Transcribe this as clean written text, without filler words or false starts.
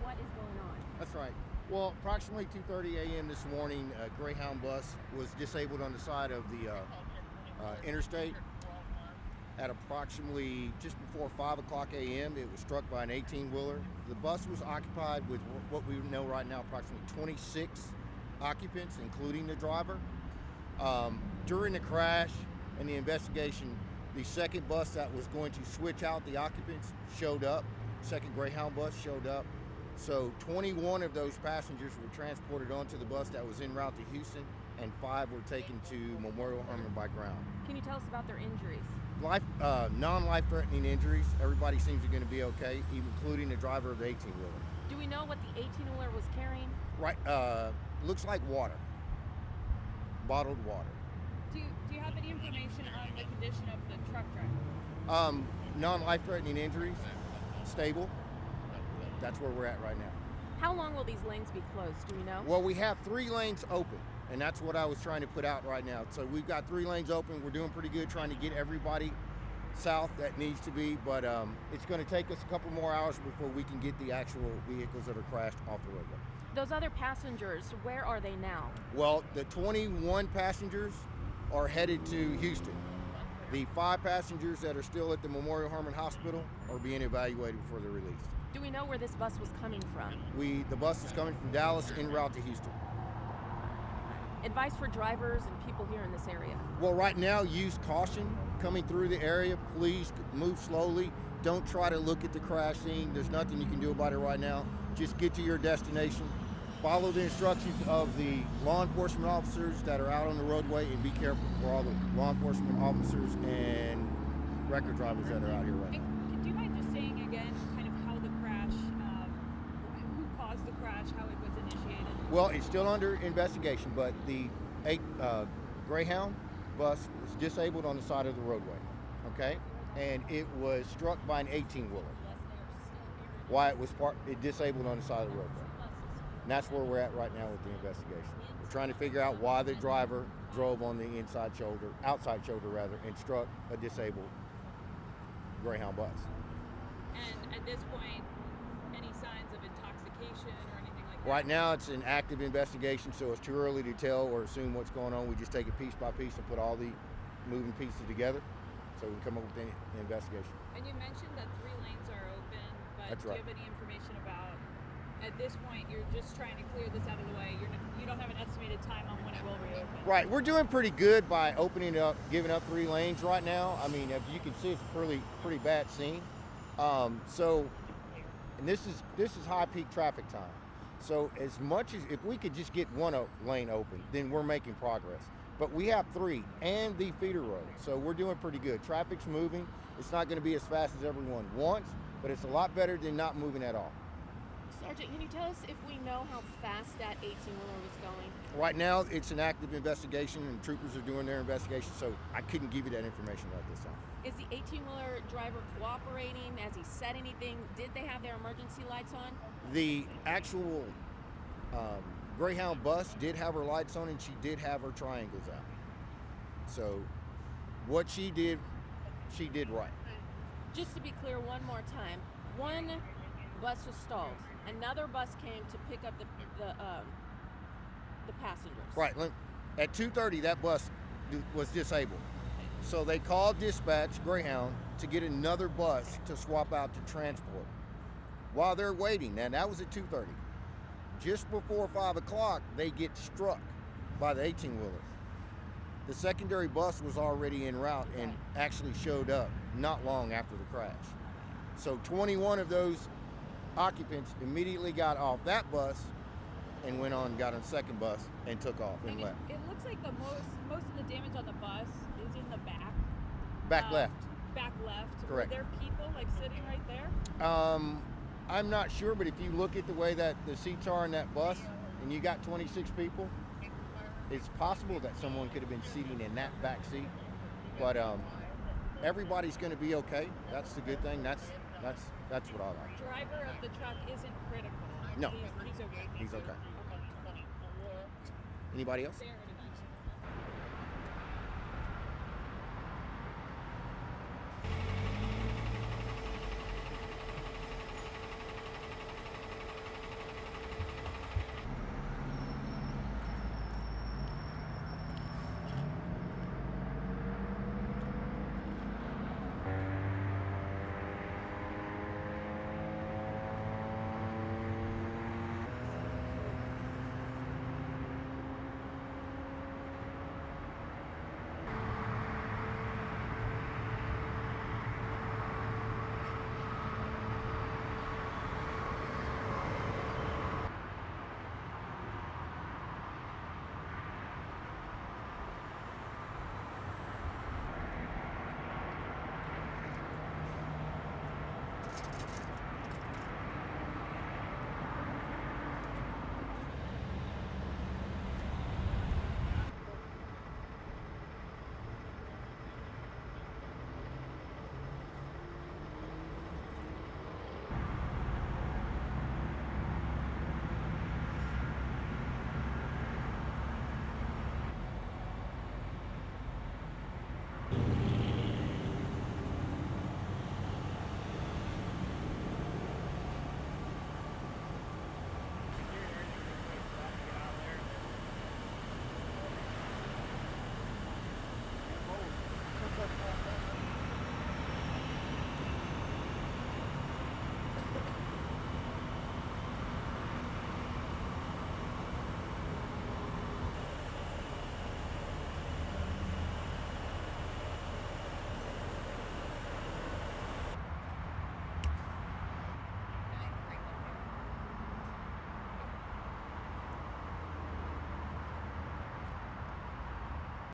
what is going on. That's right. Well, approximately 2:30 a.m. this morning, a Greyhound bus was disabled on the side of the interstate. At approximately just before 5 o'clock a.m., it was struck by an 18-wheeler. The bus was occupied with what we know right now, approximately 26 occupants, including the driver. During the crash and the investigation, the second bus that was going to switch out the occupants showed up. Second Greyhound bus showed up. So 21 of those passengers were transported onto the bus that was en route to Houston, and 5 were taken to Memorial Hermann by ground. Can you tell us about their injuries? Non-life-threatening injuries. Everybody seems to be going to be okay, including the driver of the 18-wheeler. Do we know what the 18-wheeler was carrying? Right. Looks like water. Bottled water. Do you have any information on the condition of the truck driver? Non-life-threatening injuries. Stable. That's where we're at right now. How long will these lanes be closed? Do we know? Well, we have 3 lanes open, and that's what I was trying to put out right now. So we've got 3 lanes open. We're doing pretty good trying to get everybody south that needs to be, but it's going to take us a couple more hours before we can get the actual vehicles that are crashed off the roadway. Those other passengers, where are they now? Well, the 21 passengers are headed to Houston. The 5 passengers that are still at the Memorial Hermann Hospital are being evaluated before they're released. Do we know where this bus was coming from? The bus is coming from Dallas en route to Houston. Advice for drivers and people here in this area? Well, right now, use caution coming through the area. Please move slowly. Don't try to look at the crash scene. There's nothing you can do about it right now. Just get to your destination. Follow the instructions of the law enforcement officers that are out on the roadway, and be careful for all the law enforcement officers and record drivers that are out here right now. Do you mind just saying again kind of how the crash, who caused the crash, how it was initiated? Well, it's still under investigation, but the Greyhound bus was disabled on the side of the roadway, okay? And it was struck by an 18-wheeler. Why it disabled on the side of the roadway. And that's where we're at right now with the investigation. We're trying to figure out why the driver drove on the outside shoulder, and struck a disabled Greyhound bus. And at this point, any signs of intoxication or anything like that? Right now, it's an active investigation, so it's too early to tell or assume what's going on. We just take it piece by piece and put all the moving pieces together so we can come up with the investigation. And you mentioned that 3 lanes are open, but That's do right. you have any information about, at this point, you're just trying to clear this out of the way? You don't have an estimated time on when it will reopen? Right, we're doing pretty good by opening up, giving up 3 lanes right now. I mean, if you can see, it's a pretty bad scene. And this is high peak traffic time. So as much as if we could just get 1 lane open, then we're making progress. But we have 3 and the feeder road, so we're doing pretty good. Traffic's moving. It's not going to be as fast as everyone wants, but it's a lot better than not moving at all. Sergeant, can you tell us if we know how fast that 18-wheeler was going? Right now, it's an active investigation, and troopers are doing their investigation, so I couldn't give you that information at this time. Is the 18-wheeler driver cooperating? Has he said anything? Did they have their emergency lights on? The actual Greyhound bus did have her lights on, and she did have her triangles out. So what she did right. Just to be clear one more time, one bus was stalled. Another bus came to pick up the passengers. Right. At 2:30, that bus was disabled. So they called dispatch, Greyhound, to get another bus to swap out to transport. While they're waiting, and that was at 2:30. Just before 5 o'clock, they get struck by the 18-wheeler. The secondary bus was already en route and actually showed up not long after the crash. So 21 of those occupants immediately got off that bus and got on the second bus and took off and left. It looks like the most of the damage on the bus is in the back. Back left. Back left. Correct. Were there people sitting right there? I'm not sure, but if you look at the way that the seats are in that bus and you got 26 people, it's possible that someone could have been sitting in that back seat. But everybody's going to be okay. That's the good thing. That's what I like. Driver of the truck isn't critical. No. He's okay. He's okay. Anybody else?